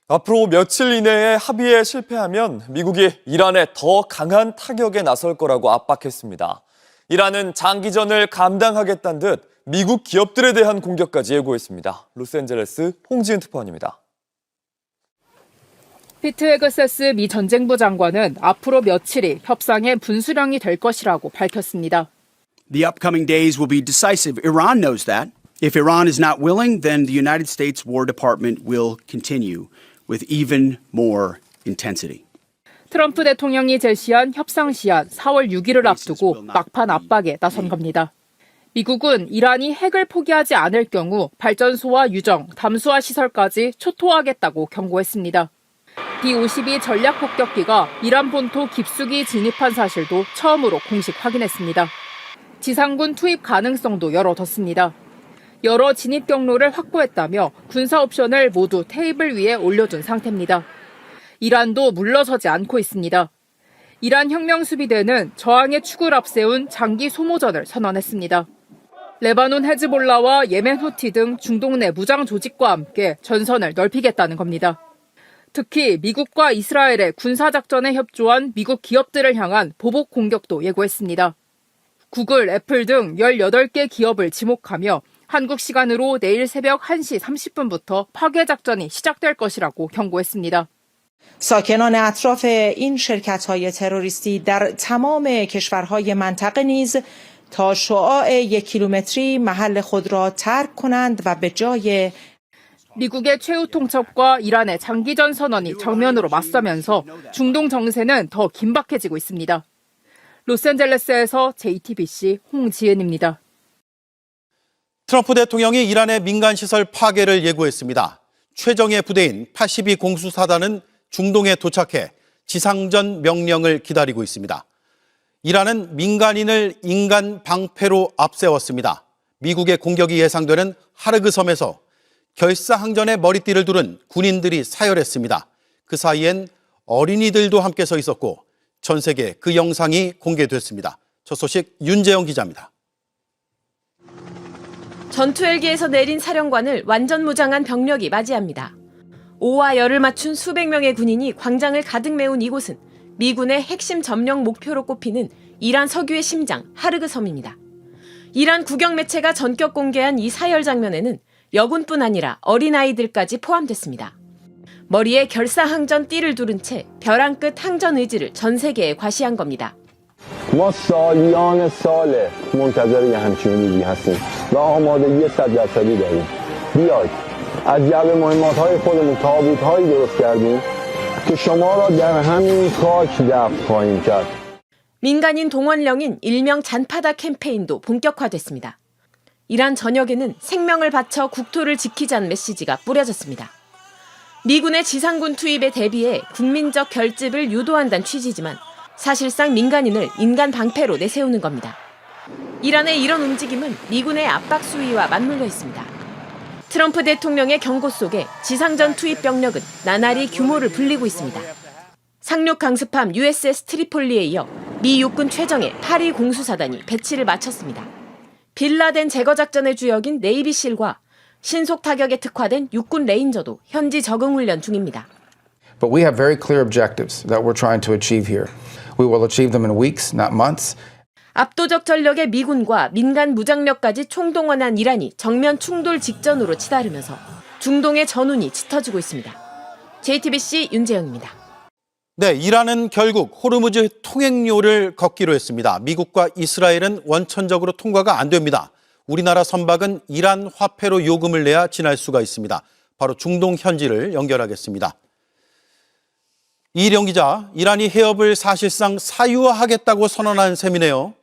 앞으로 며칠 이내에 합의에 실패하면 미국이 이란에 더 강한 타격에 나설 거라고 압박했습니다. 이란은 장기전을 감당하겠다는 듯 미국 기업들에 대한 공격까지 예고했습니다. 로스앤젤레스 홍지은 특파원입니다. 피트 헤그세스 미 전쟁부 장관은 앞으로 며칠이 협상의 분수령이 될 것이라고 밝혔습니다. The upcoming days will be decisive. Iran knows that. If Iran is not willing, then the United States War Department will continue with even more intensity. 트럼프 대통령이 제시한 협상 시한 4월 6일을 앞두고 막판 압박에 나선 겁니다. 미국은 이란이 핵을 포기하지 않을 경우 발전소와 유정, 담수화 시설까지 초토화하겠다고 경고했습니다. B-52 전략 폭격기가 이란 본토 깊숙이 진입한 사실도 처음으로 공식 확인했습니다. 지상군 투입 가능성도 열어뒀습니다. 여러 진입 경로를 확보했다며 군사 옵션을 모두 테이블 위에 올려둔 상태입니다. 이란도 물러서지 않고 있습니다. 이란 혁명수비대는 저항의 축을 앞세운 장기 소모전을 선언했습니다. 레바논 헤즈볼라와 예멘 후티 등 중동 내 무장 조직과 함께 전선을 넓히겠다는 겁니다. 특히 미국과 이스라엘의 군사작전에 협조한 미국 기업들을 향한 보복 공격도 예고했습니다. 구글, 애플 등 18개 기업을 지목하며 한국 시간으로 내일 새벽 1시 30분부터 파괴 작전이 시작될 것이라고 경고했습니다. ساکنان اطراف این شرکت‌های تروریستی در تمام کشورهای منطقه نیز تا شعاع 1 کیلومتری محل خود را ترک کنند و به جای 미국의 최후 통첩과 이란의 장기전 선언이 정면으로 맞서면서 중동 정세는 더 긴박해지고 있습니다. 로스앤젤레스에서 JTBC 홍지은입니다. 트럼프 대통령이 이란의 민간시설 파괴를 예고했습니다. 최정예 부대인 82 공수사단은 중동에 도착해 지상전 명령을 기다리고 있습니다. 이란은 민간인을 인간 방패로 앞세웠습니다. 미국의 공격이 예상되는 하르그 섬에서 결사항전의 머리띠를 두른 군인들이 사열했습니다. 그 사이엔 어린이들도 함께 서 있었고 전 세계에 그 영상이 공개됐습니다. 첫 소식 윤재영 기자입니다. 전투 헬기에서 내린 사령관을 완전 무장한 병력이 맞이합니다. 오와 열을 맞춘 수백 명의 군인이 광장을 가득 메운 이곳은 미군의 핵심 점령 목표로 꼽히는 이란 석유의 심장 하르그 섬입니다. 이란 국영 매체가 전격 공개한 이 사열 장면에는 여군뿐 아니라 어린아이들까지 포함됐습니다. 머리에 결사항전 띠를 두른 채 벼랑 끝 항전 의지를 전 세계에 과시한 겁니다. ما سالیان ساله منتظر یه همچین روزی هستیم و آمادگی 100% داریم. بیاید از جعبه مهمات‌های خودمون تابوت‌هایی درست کردیم که شما را در همین خاک دفن خواهیم کرد. 민간인 동원령인 일명 잔파다 캠페인도 본격화됐습니다. 이란 전역에는 생명을 바쳐 국토를 지키자는 메시지가 뿌려졌습니다. 미군의 지상군 투입에 대비해 국민적 결집을 유도한다는 취지지만 사실상 민간인을 인간 방패로 내세우는 겁니다. 이란의 이런 움직임은 미군의 압박 수위와 맞물려 있습니다. 트럼프 대통령의 경고 속에 지상전 투입 병력은 나날이 규모를 불리고 있습니다. 상륙 강습함 USS 트리폴리에 이어 미 육군 최정예 82 공수사단이 배치를 마쳤습니다. 빌라덴 제거 작전의 주역인 네이비실과 신속 타격에 특화된 육군 레인저도 현지 적응 훈련 중입니다. But we have very clear objectives that we're trying to achieve here. We will achieve them in weeks, not months. 압도적 전력의 미군과 민간 무장력까지 총동원한 이란이 정면 충돌 직전으로 치달으면서 중동의 전운이 짙어지고 있습니다. JTBC 윤재영입니다. 네, 이란은 결국 호르무즈 통행료를 걷기로 했습니다. 미국과 이스라엘은 원천적으로 통과가 안 됩니다. 우리나라 선박은 이란 화폐로 요금을 내야 지날 수가 있습니다. 바로 중동 현지를 연결하겠습니다. 이령 기자, 이란이 해협을 사실상 사유화하겠다고 선언한 셈이네요.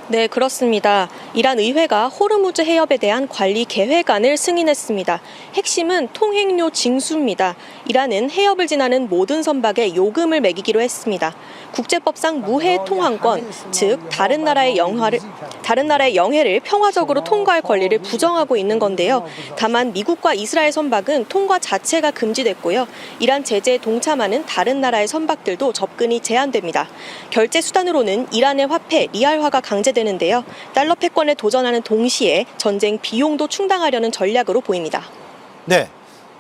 네, 그렇습니다. 이란 의회가 호르무즈 해협에 대한 관리 계획안을 승인했습니다. 핵심은 통행료 징수입니다. 이란은 해협을 지나는 모든 선박에 요금을 매기기로 했습니다. 국제법상 무해 통항권, 즉 다른 나라의 영해를 평화적으로 통과할 권리를 부정하고 있는 건데요. 다만 미국과 이스라엘 선박은 통과 자체가 금지됐고요. 이란 제재에 동참하는 다른 나라의 선박들도 접근이 제한됩니다. 결제 수단으로는 이란의 화폐 리알화가 강제되는데요. 달러 패권에 도전하는 동시에 전쟁 비용도 충당하려는 전략으로 보입니다. 네,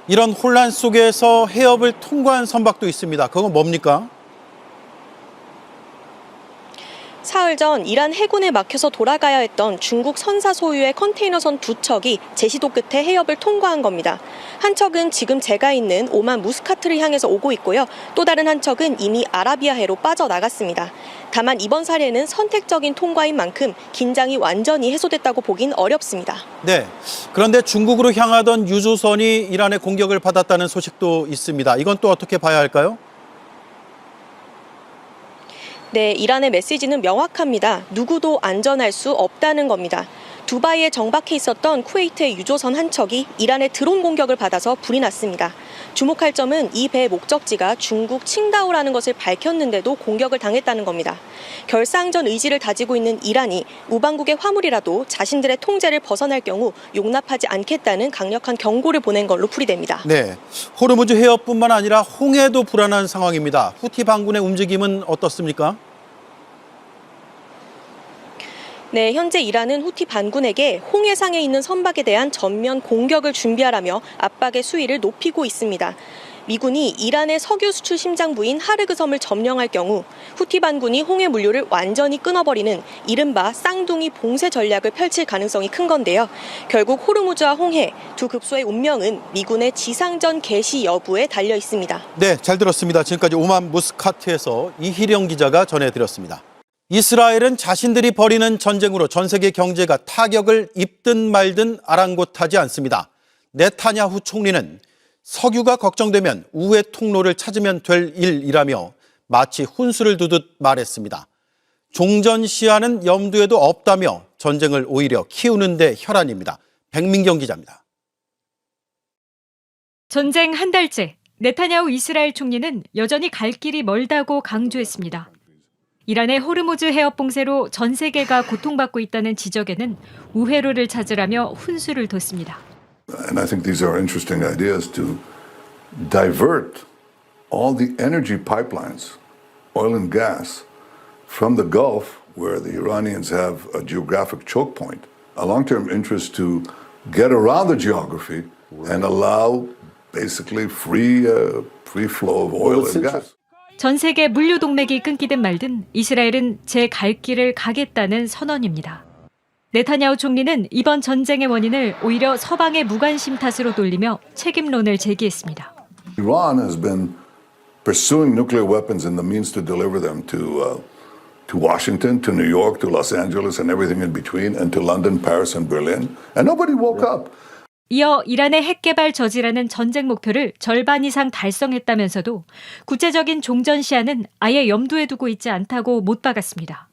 이런 혼란 속에서 해협을 통과한 선박도 있습니다. 그건 뭡니까? 사흘 전 이란 해군에 막혀서 돌아가야 했던 중국 선사 소유의 컨테이너선 2척이 제시도 끝에 해협을 통과한 겁니다. 한 척은 지금 제가 있는 오만 무스카트를 향해서 오고 있고요. 또 다른 한 척은 이미 아라비아해로 빠져나갔습니다. 다만 이번 사례는 선택적인 통과인 만큼 긴장이 완전히 해소됐다고 보긴 어렵습니다. 네, 그런데 중국으로 향하던 유조선이 이란의 공격을 받았다는 소식도 있습니다. 이건 또 어떻게 봐야 할까요? 네, 이란의 메시지는 명확합니다. 누구도 안전할 수 없다는 겁니다. 두바이에 정박해 있었던 쿠웨이트의 유조선 한 척이 이란의 드론 공격을 받아서 불이 났습니다. 주목할 점은 이 배의 목적지가 중국 칭다오라는 것을 밝혔는데도 공격을 당했다는 겁니다. 결사항전 의지를 다지고 있는 이란이 우방국의 화물이라도 자신들의 통제를 벗어날 경우 용납하지 않겠다는 강력한 경고를 보낸 걸로 풀이됩니다. 네, 호르무즈 해협뿐만 아니라 홍해도 불안한 상황입니다. 후티 반군의 움직임은 어떻습니까? 네, 현재 이란은 후티 반군에게 홍해상에 있는 선박에 대한 전면 공격을 준비하라며 압박의 수위를 높이고 있습니다. 미군이 이란의 석유 수출 심장부인 하르그 섬을 점령할 경우 후티 반군이 홍해 물류를 완전히 끊어버리는 이른바 쌍둥이 봉쇄 전략을 펼칠 가능성이 큰 건데요. 결국 호르무즈와 홍해 두 급소의 운명은 미군의 지상전 개시 여부에 달려 있습니다. 네, 잘 들었습니다. 지금까지 오만 무스카트에서 이희령 기자가 전해드렸습니다. 이스라엘은 자신들이 벌이는 전쟁으로 전 세계 경제가 타격을 입든 말든 아랑곳하지 않습니다. 네타냐후 총리는 석유가 걱정되면 우회 통로를 찾으면 될 일이라며 마치 훈수를 두듯 말했습니다. 종전 시한은 염두에도 없다며 전쟁을 오히려 키우는 데 혈안입니다. 백민경 기자입니다. 전쟁 한 달째, 네타냐후 이스라엘 총리는 여전히 갈 길이 멀다고 강조했습니다. 이란의 호르무즈 해협 봉쇄로 전 세계가 고통받고 있다는 지적에는 우회로를 찾으라며 훈수를 뒀습니다. And I think these are interesting ideas to divert all the energy pipelines, oil and gas, from the Gulf, where the Iranians have a geographic choke point, a long-term interest to get around the geography and allow basically free flow of oil and gas. 전 세계 물류 동맥이 끊기든 말든 이스라엘은 제 갈 길을 가겠다는 선언입니다. 네타냐후 총리는 이번 전쟁의 원인을 오히려 서방의 무관심 탓으로 돌리며 책임론을 제기했습니다. Iran has been pursuing nuclear weapons and the means to deliver them to Washington, to New York, to Los Angeles and everything in between, and to London, Paris and Berlin, and nobody woke up. 이어 이란의 핵개발 저지라는 전쟁 목표를 절반 이상 달성했다면서도 구체적인 종전 시한은 아예 염두에 두고 있지 않다고 못 박았습니다.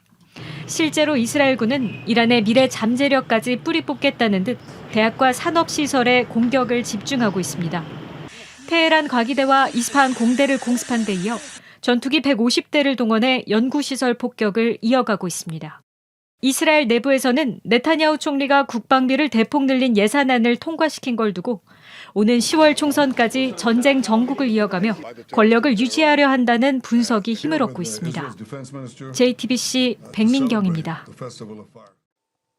실제로 이스라엘군은 이란의 미래 잠재력까지 뿌리 뽑겠다는 듯 대학과 산업시설에 공격을 집중하고 있습니다. 테헤란 과기대와 이스파한 공대를 공습한 데 이어 전투기 150대를 동원해 연구시설 폭격을 이어가고 있습니다. 이스라엘 내부에서는 네타냐후 총리가 국방비를 대폭 늘린 예산안을 통과시킨 걸 두고 오는 10월 총선까지 전쟁 정국을 이어가며 권력을 유지하려 한다는 분석이 힘을 얻고 있습니다. JTBC 백민경입니다.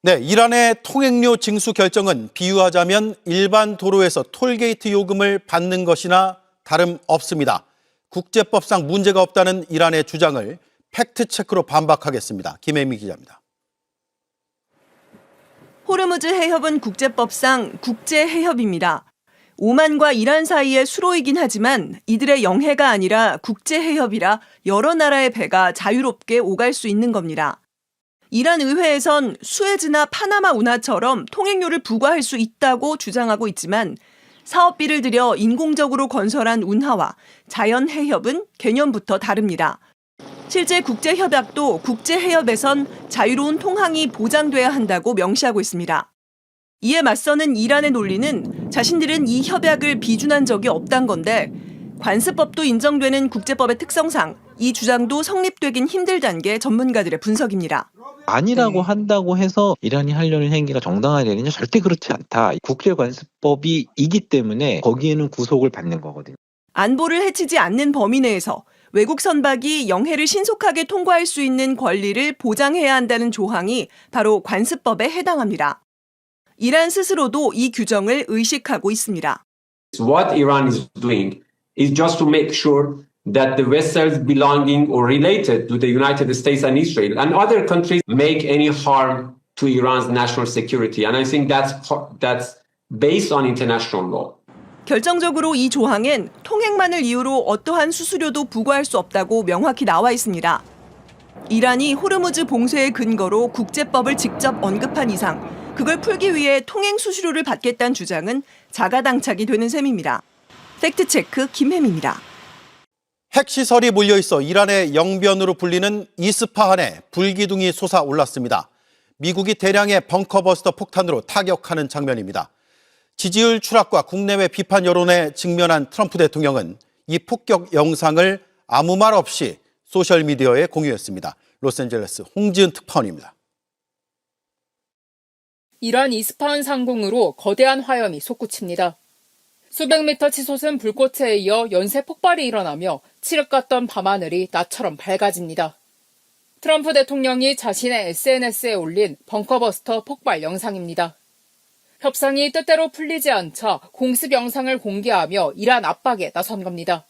네, 이란의 통행료 징수 결정은 비유하자면 일반 도로에서 톨게이트 요금을 받는 것이나 다름없습니다. 국제법상 문제가 없다는 이란의 주장을 팩트체크로 반박하겠습니다. 김혜미 기자입니다. 호르무즈 해협은 국제법상 국제해협입니다. 오만과 이란 사이의 수로이긴 하지만 이들의 영해가 아니라 국제해협이라 여러 나라의 배가 자유롭게 오갈 수 있는 겁니다. 이란 의회에선 수에즈나 파나마 운하처럼 통행료를 부과할 수 있다고 주장하고 있지만 사업비를 들여 인공적으로 건설한 운하와 자연 해협은 개념부터 다릅니다. 실제 국제협약도 국제해협에선 자유로운 통항이 보장돼야 한다고 명시하고 있습니다. 이에 맞서는 이란의 논리는 자신들은 이 협약을 비준한 적이 없단 건데 관습법도 인정되는 국제법의 특성상 이 주장도 성립되긴 힘들다는 게 전문가들의 분석입니다. 아니라고 한다고 해서 이란이 하려는 행위가 정당화되느냐? 절대 그렇지 않다. 국제관습법이 이기 때문에 거기에는 구속을 받는 거거든요. 안보를 해치지 않는 범위 내에서 외국 선박이 영해를 신속하게 통과할 수 있는 권리를 보장해야 한다는 조항이 바로 관습법에 해당합니다. 이란 스스로도 이 규정을 의식하고 있습니다. What Iran is doing is just to make sure that the vessels belonging or related to the United States and Israel and other countries make any harm to Iran's national security. And I think that's based on international law. 결정적으로 이 조항엔 통행만을 이유로 어떠한 수수료도 부과할 수 없다고 명확히 나와 있습니다. 이란이 호르무즈 봉쇄의 근거로 국제법을 직접 언급한 이상 그걸 풀기 위해 통행 수수료를 받겠다는 주장은 자가당착이 되는 셈입니다. 팩트체크 김혜미입니다. 핵시설이 몰려있어 이란의 영변으로 불리는 이스파한에 불기둥이 솟아올랐습니다. 미국이 대량의 벙커버스터 폭탄으로 타격하는 장면입니다. 지지율 추락과 국내외 비판 여론에 직면한 트럼프 대통령은 이 폭격 영상을 아무 말 없이 소셜미디어에 공유했습니다. 로스앤젤레스 홍지은 특파원입니다. 이란 이스파한 상공으로 거대한 화염이 솟구칩니다. 수백 미터 치솟은 불꽃에 이어 연쇄 폭발이 일어나며 칠흑 같던 밤하늘이 나처럼 밝아집니다. 트럼프 대통령이 자신의 SNS에 올린 벙커버스터 폭발 영상입니다. 협상이 뜻대로 풀리지 않자 공습 영상을 공개하며 이란 압박에 나선 겁니다.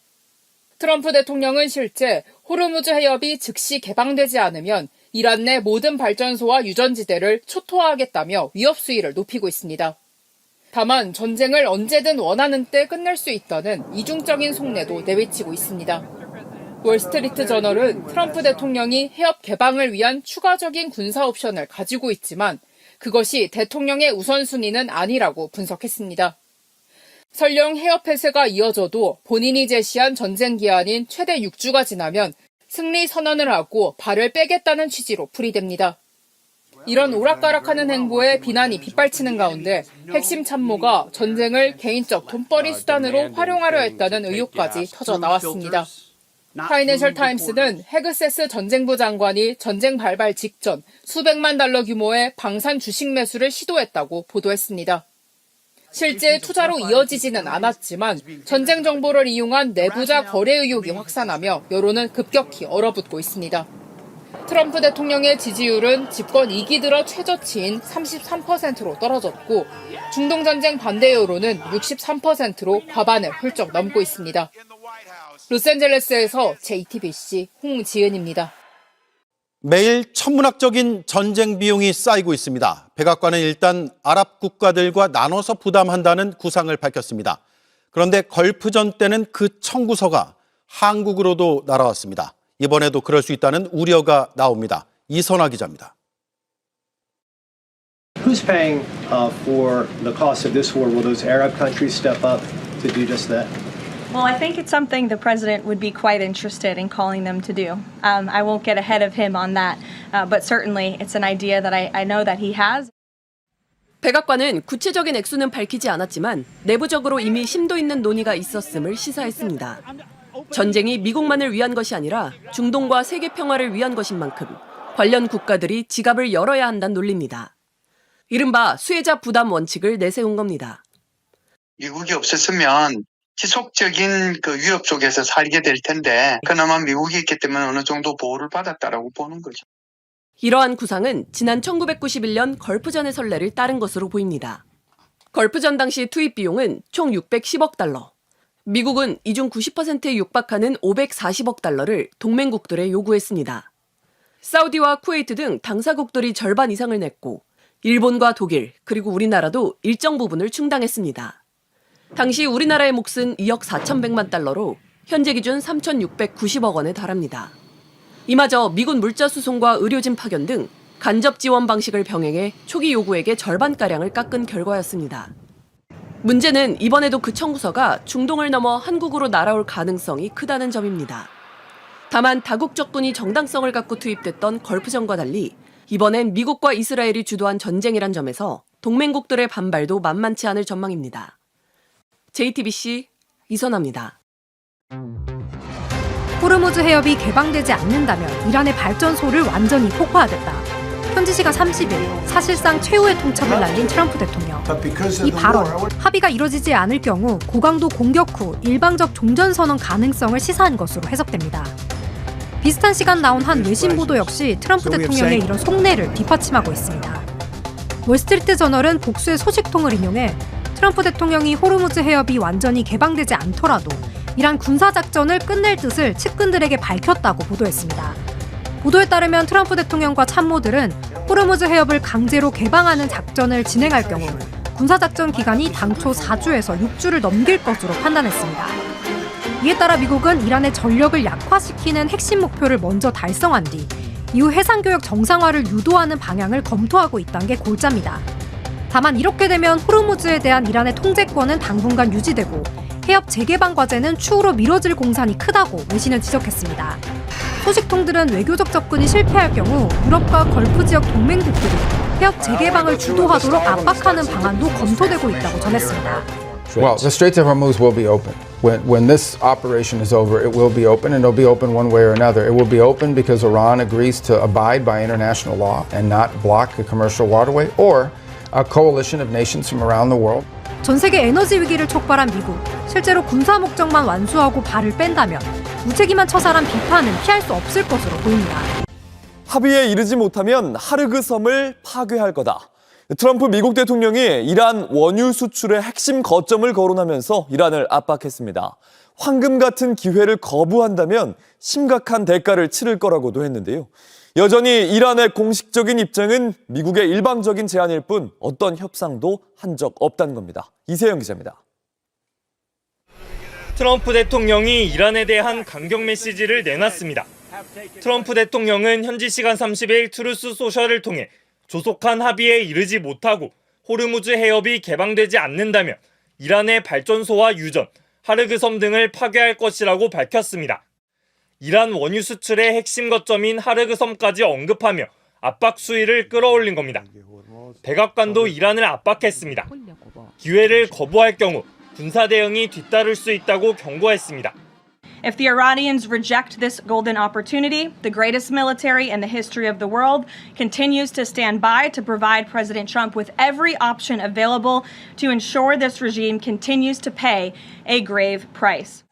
트럼프 대통령은 실제 호르무즈 해협이 즉시 개방되지 않으면 이란 내 모든 발전소와 유전지대를 초토화하겠다며 위협 수위를 높이고 있습니다. 다만 전쟁을 언제든 원하는 때 끝낼 수 있다는 이중적인 속내도 내비치고 있습니다. 월스트리트 저널은 트럼프 대통령이 해협 개방을 위한 추가적인 군사 옵션을 가지고 있지만 그것이 대통령의 우선순위는 아니라고 분석했습니다. 설령 해협 폐쇄가 이어져도 본인이 제시한 전쟁 기한인 최대 6주가 지나면 승리 선언을 하고 발을 빼겠다는 취지로 풀이됩니다. 이런 오락가락하는 행보에 비난이 빗발치는 가운데 핵심 참모가 전쟁을 개인적 돈벌이 수단으로 활용하려 했다는 의혹까지 터져 나왔습니다. 파이낸셜 타임스는 헤그세스 전쟁부 장관이 전쟁 발발 직전 수백만 달러 규모의 방산 주식 매수를 시도했다고 보도했습니다. 실제 투자로 이어지지는 않았지만 전쟁 정보를 이용한 내부자 거래 의혹이 확산하며 여론은 급격히 얼어붙고 있습니다. 트럼프 대통령의 지지율은 집권 2기 들어 최저치인 33%로 떨어졌고 중동전쟁 반대 여론은 63%로 과반을 훌쩍 넘고 있습니다. 로스앤젤레스에서 JTBC 홍지은입니다. 매일 천문학적인 전쟁 비용이 쌓이고 있습니다. 백악관은 일단 아랍 국가들과 나눠서 부담한다는 구상을 밝혔습니다. 그런데 걸프전 때는 그 청구서가 한국으로도 날아왔습니다. 이번에도 그럴 수 있다는 우려가 나옵니다. 이선화 기자입니다. Who's paying for the cost of this war? Will those Arab countries step up to do just that? Well, I think it's something the president would be quite interested in calling them to do. I won't get ahead of him on that, but certainly it's an idea that I know that he has. 백악관은 구체적인 액수는 밝히지 않았지만 내부적으로 이미 심도 있는 논의가 있었음을 시사했습니다. 전쟁이 미국만을 위한 것이 아니라 중동과 세계 평화를 위한 것인 만큼 관련 국가들이 지갑을 열어야 한다는 논리입니다. 이른바 수혜자 부담 원칙을 내세운 겁니다. 미국이 없었으면 지속적인 그 위협 속에서 살게 될 텐데 그나마 미국이 있기 때문에 어느 정도 보호를 받았다라고 보는 거죠. 이러한 구상은 지난 1991년 걸프전의 선례를 따른 것으로 보입니다. 걸프전 당시 투입 비용은 총 610억 달러. 미국은 이 중 90%에 육박하는 540억 달러를 동맹국들에 요구했습니다. 사우디와 쿠웨이트 등 당사국들이 절반 이상을 냈고 일본과 독일 그리고 우리나라도 일정 부분을 충당했습니다. 당시 우리나라의 몫은 2억 4,100만 달러로 현재 기준 3,690억 원에 달합니다. 이마저 미군 물자 수송과 의료진 파견 등 간접 지원 방식을 병행해 초기 요구액의 절반가량을 깎은 결과였습니다. 문제는 이번에도 그 청구서가 중동을 넘어 한국으로 날아올 가능성이 크다는 점입니다. 다만 다국적군이 정당성을 갖고 투입됐던 걸프전과 달리 이번엔 미국과 이스라엘이 주도한 전쟁이란 점에서 동맹국들의 반발도 만만치 않을 전망입니다. JTBC 이선아입니다. 호르무즈 해협이 개방되지 않는다면 이란의 발전소를 완전히 폭파하겠다. 현지 시간 30일 사실상 최후의 통첩을 날린 트럼프 대통령. 이 발언, 합의가 이뤄지지 않을 경우 고강도 공격 후 일방적 종전선언 가능성을 시사한 것으로 해석됩니다. 비슷한 시간 나온 한 외신 보도 역시 트럼프 대통령의 이런 속내를 뒷받침하고 있습니다. 월스트리트 저널은 복수의 소식통을 인용해 트럼프 대통령이 호르무즈 해협이 완전히 개방되지 않더라도 이란 군사작전을 끝낼 뜻을 측근들에게 밝혔다고 보도했습니다. 보도에 따르면 트럼프 대통령과 참모들은 호르무즈 해협을 강제로 개방하는 작전을 진행할 경우 군사작전 기간이 당초 4주에서 6주를 넘길 것으로 판단했습니다. 이에 따라 미국은 이란의 전력을 약화시키는 핵심 목표를 먼저 달성한 뒤 이후 해상교역 정상화를 유도하는 방향을 검토하고 있다는 게 골자입니다. 다만 이렇게 되면 호르무즈에 대한 이란의 통제권은 당분간 유지되고 해협 재개방 과제는 추후로 미뤄질 공산이 크다고 외신은 지적했습니다. 소식통들은 외교적 접근이 실패할 경우 유럽과 걸프 지역 동맹국들이 해협 재개방을 주도하도록 압박하는 방안도 검토되고 있다고 전했습니다. Well, the Straits of Hormuz will be open. When this operation is over, it will be open, and it'll be open one way or another. It will be open because Iran agrees to abide by international law and not block a commercial waterway, or a coalition of nations from around the world. 전 세계 에너지 위기를 촉발한 미국, 실제로 군사 목적만 완수하고 발을 뺀다면 무책임한 처사란 비판은 피할 수 없을 것으로 보입니다. 합의에 이르지 못하면 하르그 섬을 파괴할 거다. 트럼프 미국 대통령이 이란 원유 수출의 핵심 거점을 거론하면서 이란을 압박했습니다. 황금 같은 기회를 거부한다면 심각한 대가를 치를 거라고도 했는데요. 여전히 이란의 공식적인 입장은 미국의 일방적인 제안일 뿐 어떤 협상도 한 적 없다는 겁니다. 이세영 기자입니다. 트럼프 대통령이 이란에 대한 강경 메시지를 내놨습니다. 트럼프 대통령은 현지 시간 30일 트루스 소셜을 통해 조속한 합의에 이르지 못하고 호르무즈 해협이 개방되지 않는다면 이란의 발전소와 유전, 하르그 섬 등을 파괴할 것이라고 밝혔습니다. 이란 원유 수출의 핵심 거점인 하르그 섬까지 언급하며 압박 수위를 끌어올린 겁니다. 백악관도 이란을 압박했습니다. 기회를 거부할 경우 군사 대응이 뒤따를 수 있다고 경고했습니다. If the Iranians reject this golden opportunity, the greatest military in the history of the world continues to stand by to provide President Trump with every option available to ensure this regime continues to pay a grave price.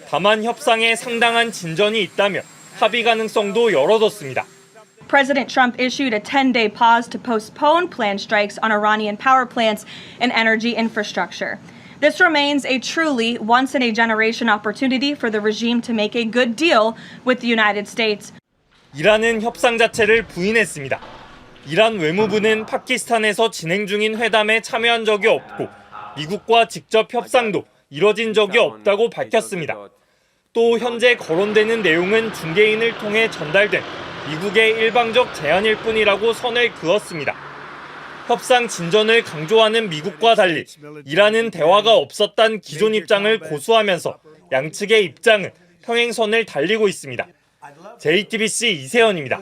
다만 협상에 상당한 진전이 있다면 합의 가능성도 열어뒀습니다. President Trump issued a 10-day pause to postpone planned strikes on Iranian power plants and energy infrastructure. This remains a truly once-in-a-generation opportunity for the regime to make a good deal with the United States. 이란은 협상 자체를 부인했습니다. 이란 외무부는 파키스탄에서 진행 중인 회담에 참여한 적이 없고 미국과 직접 협상도 이뤄진 적이 없다고 밝혔습니다. 또 현재 거론되는 내용은 중개인을 통해 전달된 미국의 일방적 제안일 뿐이라고 선을 그었습니다. 협상 진전을 강조하는 미국과 달리 이란은 대화가 없었다는 기존 입장을 고수하면서 양측의 입장은 평행선을 달리고 있습니다. JTBC 이세현입니다.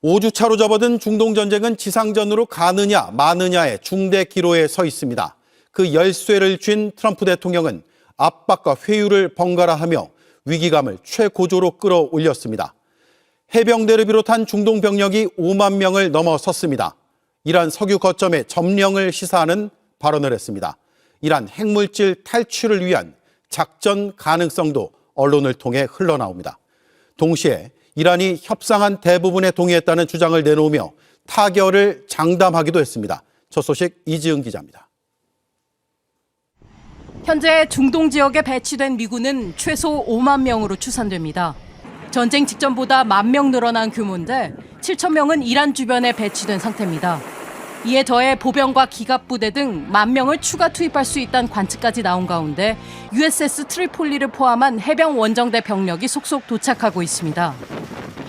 5주차로 접어든 중동전쟁은 지상전으로 가느냐 마느냐의 중대 기로에 서 있습니다. 그 열쇠를 쥔 트럼프 대통령은 압박과 회유를 번갈아하며 위기감을 최고조로 끌어올렸습니다. 해병대를 비롯한 중동 병력이 5만 명을 넘어섰습니다. 이란 석유 거점의 점령을 시사하는 발언을 했습니다. 이란 핵물질 탈취를 위한 작전 가능성도 언론을 통해 흘러나옵니다. 동시에 이란이 협상한 대부분에 동의했다는 주장을 내놓으며 타결을 장담하기도 했습니다. 첫 소식 이지은 기자입니다. 현재 중동 지역에 배치된 미군은 최소 5만 명으로 추산됩니다. 전쟁 직전보다 1만 명 늘어난 규모인데 7천 명은 이란 주변에 배치된 상태입니다. 이에 더해 보병과 기갑부대 등 1만 명을 추가 투입할 수 있다는 관측까지 나온 가운데 USS 트리폴리를 포함한 해병 원정대 병력이 속속 도착하고 있습니다.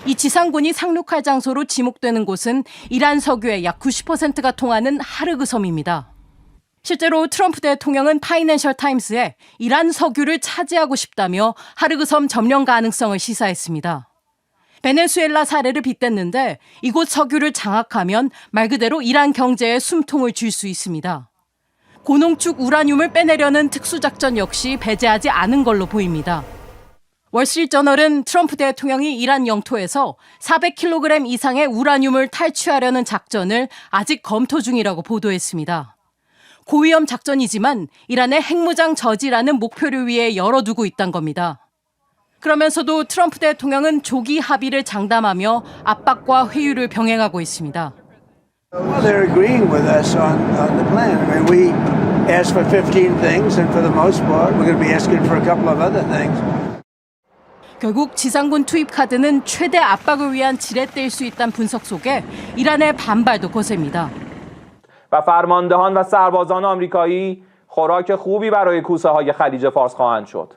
이 지상군이 상륙할 장소로 지목되는 곳은 이란 석유의 약 90%가 통하는 하르그 섬입니다. 실제로 트럼프 대통령은 파이낸셜 타임스에 이란 석유를 차지하고 싶다며 하르그 섬 점령 가능성을 시사했습니다. 베네수엘라 사례를 빗댔는데 이곳 석유를 장악하면 말 그대로 이란 경제에 숨통을 쥘 수 있습니다. 고농축 우라늄을 빼내려는 특수작전 역시 배제하지 않은 걸로 보입니다. 월스트리트저널은 트럼프 대통령이 이란 영토에서 400kg 이상의 우라늄을 탈취하려는 작전을 아직 검토 중이라고 보도했습니다. 고위험 작전이지만 이란의 핵무장 저지라는 목표를 위해 열어두고 있다는 겁니다. 그러면서도 트럼프 대통령은 조기 합의를 장담하며 압박과 회유를 병행하고 있습니다. Well, they're agreeing with us on the plan. I mean, we asked for 15 things, and for the most part, we're going to be asking for a couple of other things. 결국 지상군 투입 카드는 최대 압박을 위한 지렛대일 수 있다는 분석 속에 이란의 반발도 거셉니다. و فرماندهان و سربازان آمریکایی خوراک خوبی برای کوسه‌های خلیج فارس خواهند شد.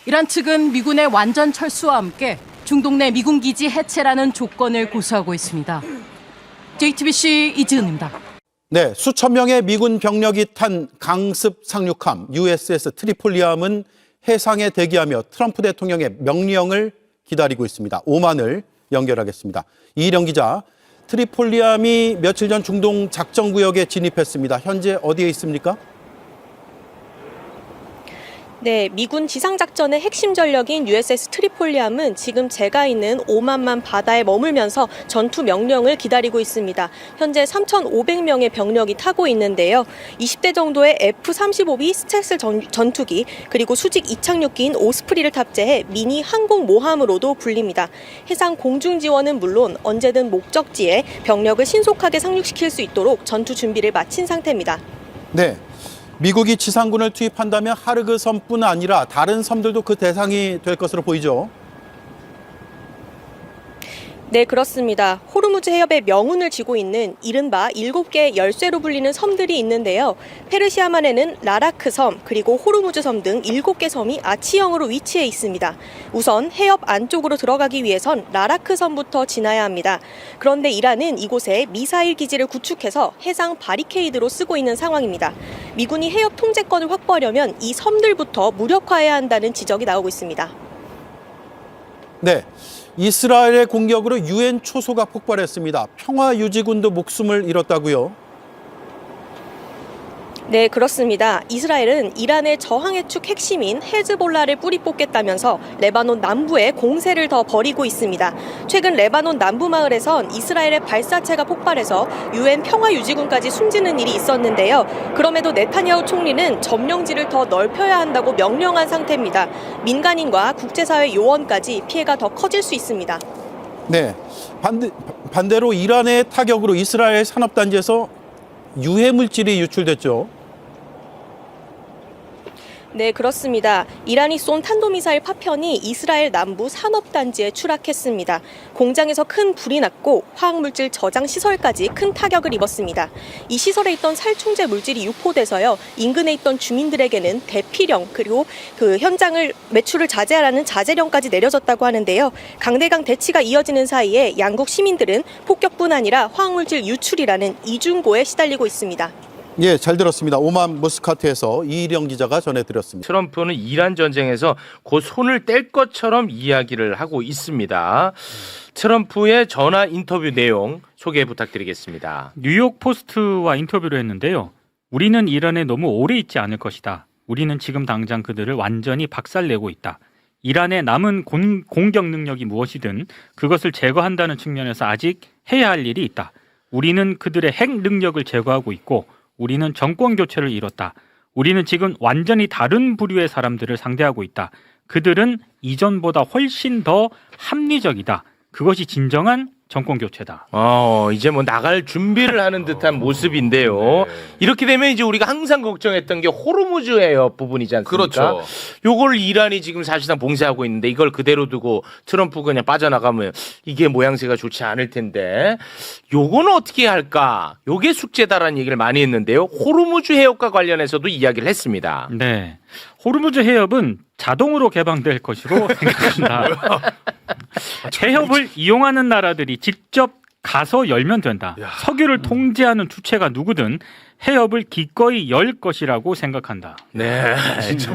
이란 측은 미군의 완전 철수와 함께 중동 내 미군 기지 해체라는 조건을 고수하고 있습니다. JTBC 이지은입니다. 네, 수천 명의 미군 병력이 탄 강습 상륙함 USS 트리폴리함은 해상에 대기하며 트럼프 대통령의 명령을 기다리고 있습니다. 오만을 연결하겠습니다. 이희령 기자, 트리폴리함이 며칠 전 중동 작전구역에 진입했습니다. 현재 어디에 있습니까? 네, 미군 지상작전의 핵심 전력인 USS 트리폴리함은 지금 제가 있는 오만만 바다에 머물면서 전투 명령을 기다리고 있습니다. 현재 3,500명의 병력이 타고 있는데요. 20대 정도의 F-35B 스텔스 전투기 그리고 수직 이착륙기인 오스프리를 탑재해 미니 항공모함으로도 불립니다. 해상 공중 지원은 물론 언제든 목적지에 병력을 신속하게 상륙시킬 수 있도록 전투 준비를 마친 상태입니다. 네. 미국이 지상군을 투입한다면 하르그 섬뿐 아니라 다른 섬들도 그 대상이 될 것으로 보이죠. 네, 그렇습니다. 호르무즈 해협의 명운을 쥐고 있는 이른바 7개의 열쇠로 불리는 섬들이 있는데요. 페르시아만에는 라라크 섬, 그리고 호르무즈 섬 등 7개 섬이 아치형으로 위치해 있습니다. 우선 해협 안쪽으로 들어가기 위해선 라라크 섬부터 지나야 합니다. 그런데 이란은 이곳에 미사일 기지를 구축해서 해상 바리케이드로 쓰고 있는 상황입니다. 미군이 해협 통제권을 확보하려면 이 섬들부터 무력화해야 한다는 지적이 나오고 있습니다. 네. 이스라엘의 공격으로 유엔 초소가 폭발했습니다. 평화유지군도 목숨을 잃었다고요? 네, 그렇습니다. 이스라엘은 이란의 저항의 축 핵심인 헤즈볼라를 뿌리 뽑겠다면서 레바논 남부에 공세를 더 벌이고 있습니다. 최근 레바논 남부 마을에선 이스라엘의 발사체가 폭발해서 유엔 평화유지군까지 숨지는 일이 있었는데요. 그럼에도 네타냐후 총리는 점령지를 더 넓혀야 한다고 명령한 상태입니다. 민간인과 국제사회 요원까지 피해가 더 커질 수 있습니다. 네, 반대로 이란의 타격으로 이스라엘 산업단지에서 유해물질이 유출됐죠. 네, 그렇습니다. 이란이 쏜 탄도미사일 파편이 이스라엘 남부 산업단지에 추락했습니다. 공장에서 큰 불이 났고 화학물질 저장 시설까지 큰 타격을 입었습니다. 이 시설에 있던 살충제 물질이 유포돼서요. 인근에 있던 주민들에게는 대피령 그리고 그 현장을 매출을 자제하라는 자제령까지 내려졌다고 하는데요. 강대강 대치가 이어지는 사이에 양국 시민들은 폭격뿐 아니라 화학물질 유출이라는 이중고에 시달리고 있습니다. 예, 잘 들었습니다. 오만 머스카트에서 이희령 기자가 전해드렸습니다. 트럼프는 이란 전쟁에서 곧 손을 뗄 것처럼 이야기를 하고 있습니다. 트럼프의 전화 인터뷰 내용 소개 부탁드리겠습니다. 뉴욕 포스트와 인터뷰를 했는데요. 우리는 이란에 너무 오래 있지 않을 것이다. 우리는 지금 당장 그들을 완전히 박살내고 있다. 이란의 남은 공격 능력이 무엇이든 그것을 제거한다는 측면에서 아직 해야 할 일이 있다. 우리는 그들의 핵 능력을 제거하고 있고 우리는 정권 교체를 이뤘다. 우리는 지금 완전히 다른 부류의 사람들을 상대하고 있다. 그들은 이전보다 훨씬 더 합리적이다. 그것이 진정한 정권 교체다. 이제 뭐 나갈 준비를 하는 듯한 모습인데요. 네. 이렇게 되면 이제 우리가 항상 걱정했던 게 호르무즈 해협 부분이지 않습니까? 그렇죠. 요걸 이란이 지금 사실상 봉쇄하고 있는데 이걸 그대로 두고 트럼프가 그냥 빠져나가면 이게 모양새가 좋지 않을 텐데 요거는 어떻게 할까? 요게 숙제다라는 얘기를 많이 했는데요. 호르무즈 해협과 관련해서도 이야기를 했습니다. 네. 호르무즈 해협은 자동으로 개방될 것으로 생각한다. 해협을 이용하는 나라들이 직접 가서 열면 된다. 석유를 통제하는 주체가 누구든 해협을 기꺼이 열 것이라고 생각한다. 네,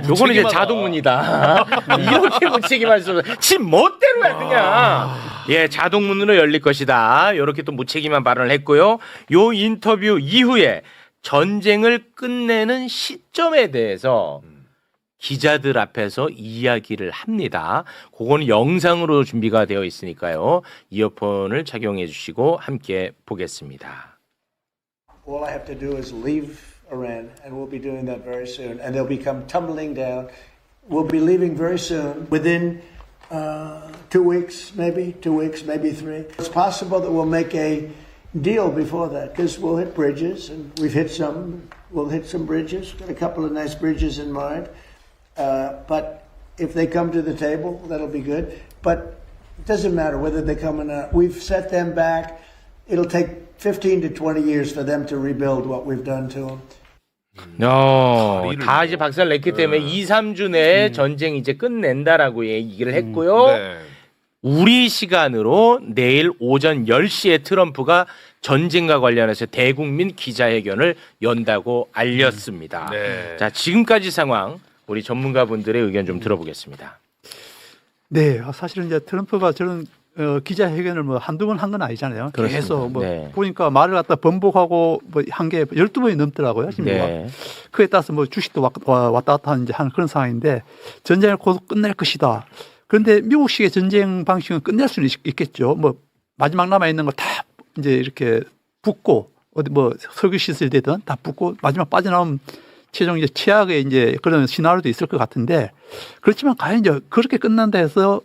요거는 이제 자동문이다. 이렇게 무책임할 수 없어. 지 멋대로야 그냥. 예, 자동문으로 열릴 것이다. 이렇게 또 무책임한 발언을 했고요. 요 인터뷰 이후에 전쟁을 끝내는 시점에 대해서 기자들 앞에서 이야기를 합니다. 그거는 영상으로 준비가 되어 있으니까요. 이어폰을 착용해 주시고 함께 보겠습니다. All I have to do is leave Iran, and we'll be doing that very soon. And they'll become tumbling down. We'll be leaving very soon, within 2 weeks, maybe 2 weeks, maybe 3. It's possible that we'll make a deal before that, because we'll hit bridges, and we've hit some. We'll hit some bridges. Got a couple of nice bridges in mind. But if they come to the table, that'll be good. But it doesn't matter whether they come or not. We've set them back. It'll take 15 to 20 years for them to rebuild what we've done to them. 다 이제 박살 냈기 때문에 2, 3주 내에 전쟁 이제 끝낸다라고 얘기를 했고요. 우리 시간으로 내일 오전 10시에 트럼프가 전쟁과 관련해서 대국민 기자회견을 연다고 알렸습니다. 자, 지금까지 상황 우리 전문가분들의 의견 좀 들어보겠습니다. 네, 사실은 이제 트럼프가 저런 기자회견을 뭐 한두 번 한 건 아니잖아요. 그렇습니다. 계속 뭐 보니까 말을 갖다 번복하고 뭐 한 게 12번이 넘더라고요. 지금 그에 따라서 뭐 주식도 왔다 갔다 하는 그런 상황인데 전쟁을 곧 끝낼 것이다. 그런데 미국식의 전쟁 방식은 끝낼 수는 있겠죠. 뭐 마지막 남아 있는 거 다 이제 이렇게 붓고 어디 뭐 석유 시설이 되든 다 붓고 마지막 빠져나오면 최종 이제 최악의 이제 그런 시나리오도 있을 것 같은데 그렇지만 과연 이제 그렇게 끝난다 해서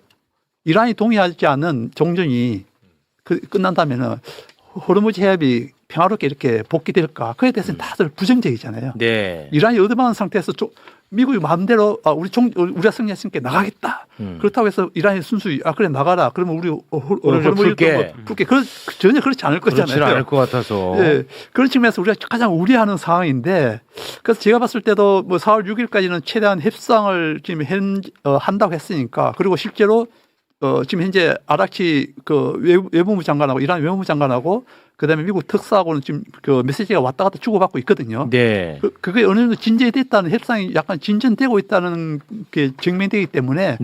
이란이 동의하지 않는 종전이 끝난다면은 호르무즈 해협이 평화롭게 이렇게 복귀될까? 그에 대해서는 다들 부정적이잖아요. 이란이 얻어맞은 상태에서 미국이 마음대로 우리가 승리했으니까 나가겠다. 그렇다고 해서 이란이 순수 그래 나가라. 그러면 우리 호르무즈 풀게. 전혀 그렇지 않을 거잖아요. 그렇지는 않을 것 같아서. 네. 그런 측면에서 우리가 가장 우려하는 상황인데 그래서 제가 봤을 때도 뭐 4월 6일까지는 최대한 협상을 지금 한다고 했으니까 그리고 실제로 지금 현재 아락치 외무부 장관하고 이란 외무부 장관하고 그다음에 미국 특사하고는 지금 그 메시지가 왔다 갔다 주고받고 있거든요. 그게 어느 정도 진전됐다는 협상이 약간 진전되고 있다는 게 증명되기 때문에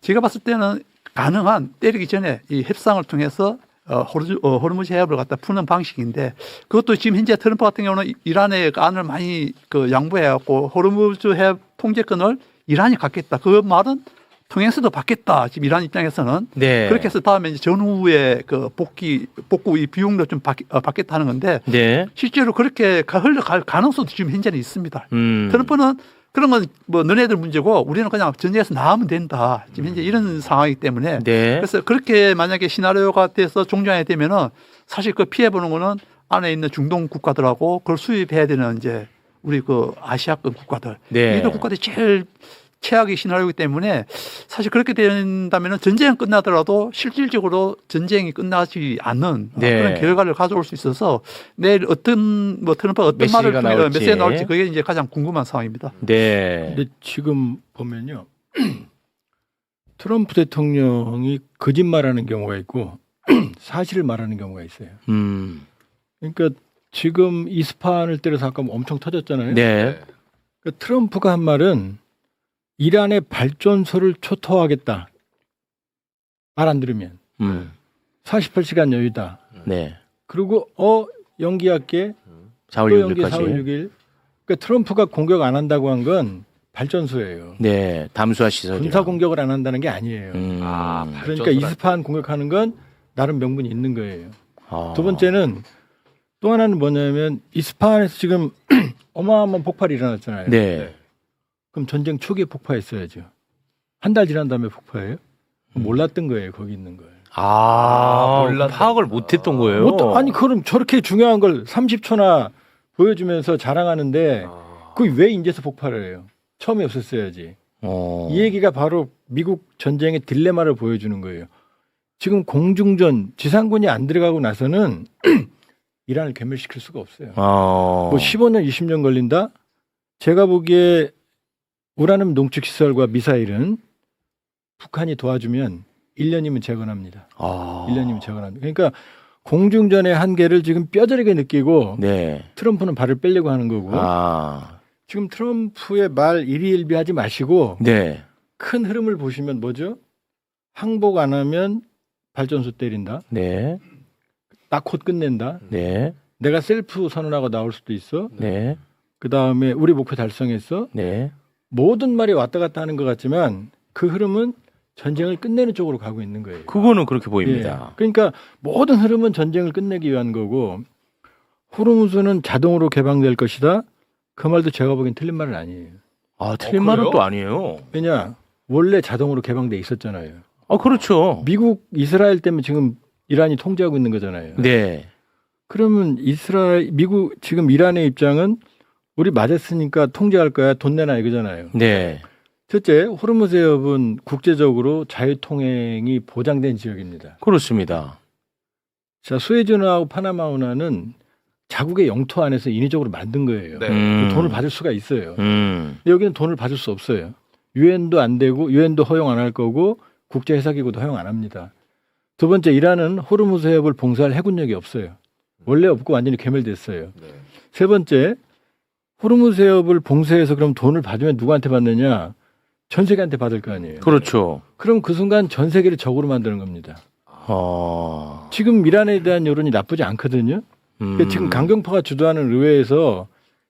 제가 봤을 때는 가능한 때리기 전에 이 협상을 통해서 호르무즈 해협을 갖다 푸는 방식인데 그것도 지금 현재 트럼프 같은 경우는 이란의 안을 많이 양보해갖고 호르무즈 해협 통제권을 이란이 갖겠다. 그 말은 통행세도 받겠다. 지금 이란 입장에서는 그렇게 해서 다음에 이제 전후에 복구 이 비용도 좀 받겠다 하는 건데 실제로 그렇게 흘러갈 가능성도 지금 현재는 있습니다. 트럼프는 그런 건 뭐 너네들 문제고 우리는 그냥 전쟁에서 나가면 된다. 지금 현재 이런 상황이기 때문에 그래서 그렇게 만약에 시나리오가 돼서 종전이 되면은 사실 그 피해 보는 거는 안에 있는 중동 국가들하고 그걸 수입해야 되는 이제 우리 아시아권 국가들 이들 국가들이 제일 최악의 시나리오이기 때문에 사실 그렇게 된다면 전쟁은 끝나더라도 실질적으로 전쟁이 끝나지 않는 그런 결과를 가져올 수 있어서 내일 트럼프가 어떤 말을 통해 메시지가 나올지 그게 이제 가장 궁금한 상황입니다. 근데 지금 보면요. 트럼프 대통령이 거짓말하는 경우가 있고 사실을 말하는 경우가 있어요. 그러니까 지금 이스파한을 때려서 아까 엄청 터졌잖아요. 그러니까 트럼프가 한 말은 이란의 발전소를 초토화하겠다. 말 안 들으면. 48시간 여유다. 그리고 연기할게. 4월 6일까지. 4월 6일. 그러니까 트럼프가 공격 안 한다고 한 건 발전소예요. 담수화 시설이요. 군사 공격을 안 한다는 게 아니에요. 그러니까 이스파한 공격하는 건 나름 명분이 있는 거예요. 두 번째는 또 하나는 뭐냐면 이스파한에서 지금 어마어마한 폭발이 일어났잖아요. 그럼 전쟁 초기에 폭파했어야죠. 한 달 지난 다음에 폭파해요? 몰랐던 거예요. 거기 있는 걸. 파악을 못했던 거예요. 아니 그럼 저렇게 중요한 걸 30초나 보여주면서 자랑하는데 그게 왜 인제서 폭발을 해요? 처음에 없었어야지. 이 얘기가 바로 미국 전쟁의 딜레마를 보여주는 거예요. 지금 공중전 지상군이 안 들어가고 나서는 이란을 괴멸시킬 수가 없어요. 뭐 15년 20년 걸린다? 제가 보기에 우라늄 농축 시설과 미사일은 북한이 도와주면 1년이면 재건합니다. 1년이면 재건합니다. 그러니까 공중전의 한계를 지금 뼈저리게 느끼고 트럼프는 발을 빼려고 하는 거고 지금 트럼프의 말 일희일비하지 마시고 큰 흐름을 보시면 뭐죠? 항복 안 하면 발전소 때린다. 딱 곧 끝낸다. 내가 셀프 선언하고 나올 수도 있어. 그다음에 우리 목표 달성했어. 모든 말이 왔다 갔다 하는 것 같지만 그 흐름은 전쟁을 끝내는 쪽으로 가고 있는 거예요. 그거는 그렇게 보입니다. 그러니까 모든 흐름은 전쟁을 끝내기 위한 거고 호르무즈는 자동으로 개방될 것이다. 그 말도 제가 보기엔 틀린 말은 아니에요. 틀린 말은 또 아니에요. 왜냐? 원래 자동으로 개방돼 있었잖아요. 그렇죠. 미국, 이스라엘 때문에 지금 이란이 통제하고 있는 거잖아요. 그러면 미국 지금 이란의 입장은 우리 맞았으니까 통제할 거야, 돈 내놔 이거잖아요. 네. 첫째, 호르무즈 해협은 국제적으로 자유통행이 보장된 지역입니다. 그렇습니다. 자, 수에즈운하고 파나마운하는 자국의 영토 안에서 인위적으로 만든 거예요. 돈을 받을 수가 있어요. 근데 여기는 돈을 받을 수 없어요. 유엔도 안 되고 유엔도 허용 안 할 거고 국제해사기구도 허용 안 합니다. 두 번째, 이란은 호르무즈 해협을 봉쇄할 해군력이 없어요. 원래 없고 완전히 괴멸됐어요. 세 번째, 호르무즈 해협을 봉쇄해서 그럼 돈을 받으면 누구한테 받느냐? 전 세계한테 받을 거 아니에요. 그렇죠. 그럼 그 순간 전 세계를 적으로 만드는 겁니다. 지금 이란에 대한 여론이 나쁘지 않거든요. 그러니까 지금 강경파가 주도하는 의회에서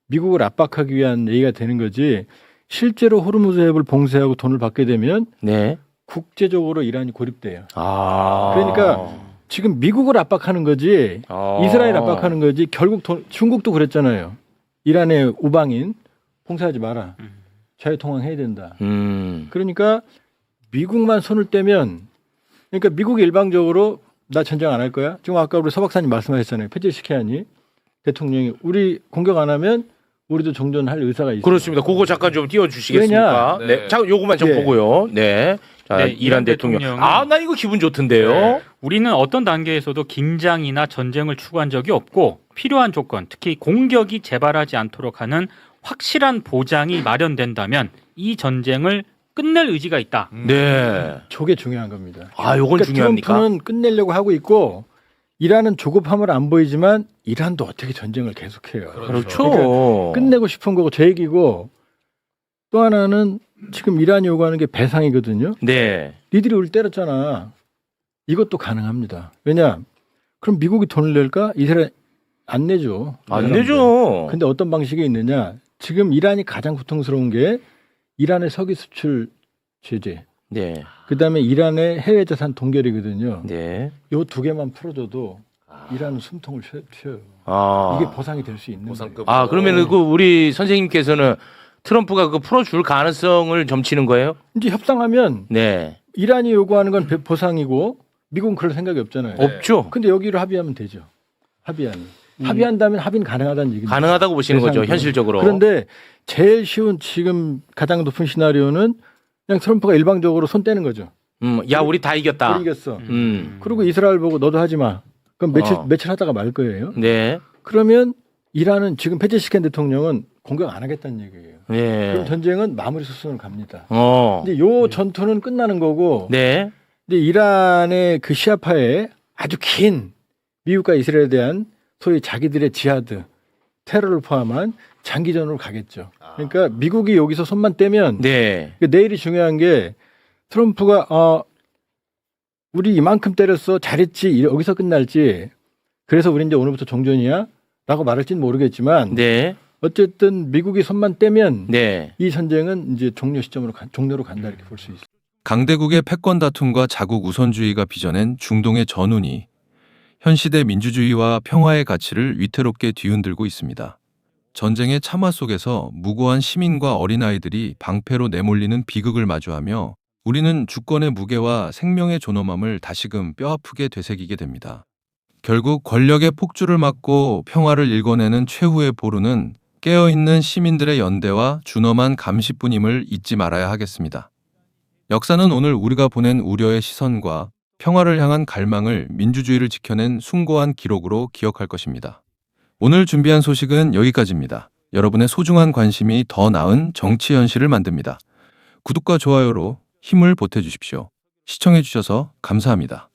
미국을 압박하기 위한 얘기가 되는 거지, 실제로 호르무즈 해협을 봉쇄하고 돈을 받게 되면 네. 국제적으로 이란이 고립돼요. 그러니까 지금 미국을 압박하는 거지, 이스라엘 압박하는 거지, 결국 중국도 그랬잖아요. 이란의 우방인 봉쇄하지 마라. 자유통항해야 된다. 그러니까 미국만 손을 떼면, 그러니까 미국이 일방적으로 나 전쟁 안 할 거야. 지금 아까 우리 서 박사님 말씀하셨잖아요. 페제시키아니 대통령이 우리 공격 안 하면 우리도 종전할 의사가 있어요. 그렇습니다. 그거 잠깐 좀 띄워주시겠습니까? 네. 자, 요거만 좀 보고요. 네. 자, 네, 이란 대통령. 나 이거 기분 좋던데요. 네. 우리는 어떤 단계에서도 긴장이나 전쟁을 추구한 적이 없고, 필요한 조건, 특히 공격이 재발하지 않도록 하는 확실한 보장이 마련된다면 이 전쟁을 끝낼 의지가 있다. 네. 저게 중요한 겁니다. 요건 그러니까 중요합니까? 트럼프는 끝내려고 하고 있고, 이란은 조급함을 안 보이지만 이란도 어떻게 전쟁을 계속해요. 그렇죠. 그러니까 끝내고 싶은 거고 제 얘기고, 또 하나는 지금 이란이 요구하는 게 배상이거든요. 네. 니들이 우리 때렸잖아. 이것도 가능합니다. 왜냐? 그럼 미국이 돈을 낼까? 이스라엘 안 내죠. 안 내죠. 근데 어떤 방식이 있느냐? 지금 이란이 가장 고통스러운 게 이란의 석유 수출 제재. 네. 그다음에 이란의 해외 자산 동결이거든요. 네. 요 두 개만 풀어줘도 이란은 숨통을 쉬어요. 이게 보상이 될 수 있는 거예요. 그러면 우리 선생님께서는 트럼프가 그 풀어줄 가능성을 점치는 거예요? 이제 협상하면 네. 이란이 요구하는 건 보상이고 미국은 그럴 생각이 없잖아요. 없죠. 근데 여기를 합의하면 되죠. 합의한다면 합의는 가능하다는 얘기입니다. 가능하다고 보시는 거죠, 현실적으로. 그런데 제일 쉬운 지금 가장 높은 시나리오는 그냥 트럼프가 일방적으로 손 떼는 거죠. 야, 우리 다 이겼다. 우리 이겼어. 그리고 이스라엘 보고 너도 하지 마. 그럼 며칠 하다가 말 거예요. 네. 그러면 이란은 지금 페제시킨 대통령은 공격 안 하겠다는 얘기예요. 네. 그럼 전쟁은 마무리 수순을 갑니다. 근데 요 전투는 끝나는 거고. 네. 근데 이란의 그 시아파에 아주 긴 미국과 이스라엘에 대한 소위 자기들의 지하드, 테러를 포함한 장기전으로 가겠죠. 그러니까 미국이 여기서 손만 떼면 네. 내일이 중요한 게 트럼프가 우리 이만큼 때렸어, 잘했지, 여기서 끝날지, 그래서 우리 이제 오늘부터 종전이야 라고 말할지는 모르겠지만 네. 어쨌든 미국이 손만 떼면 네. 이 전쟁은 이제 종료로 간다 이렇게 볼 수 있어요. 강대국의 패권 다툼과 자국 우선주의가 빚어낸 중동의 전운이 현 시대 민주주의와 평화의 가치를 위태롭게 뒤흔들고 있습니다. 전쟁의 참화 속에서 무고한 시민과 어린아이들이 방패로 내몰리는 비극을 마주하며 우리는 주권의 무게와 생명의 존엄함을 다시금 뼈아프게 되새기게 됩니다. 결국 권력의 폭주를 막고 평화를 일궈내는 최후의 보루는 깨어있는 시민들의 연대와 준엄한 감시뿐임을 잊지 말아야 하겠습니다. 역사는 오늘 우리가 보낸 우려의 시선과 평화를 향한 갈망을 민주주의를 지켜낸 숭고한 기록으로 기억할 것입니다. 오늘 준비한 소식은 여기까지입니다. 여러분의 소중한 관심이 더 나은 정치 현실을 만듭니다. 구독과 좋아요로 힘을 보태주십시오. 시청해주셔서 감사합니다.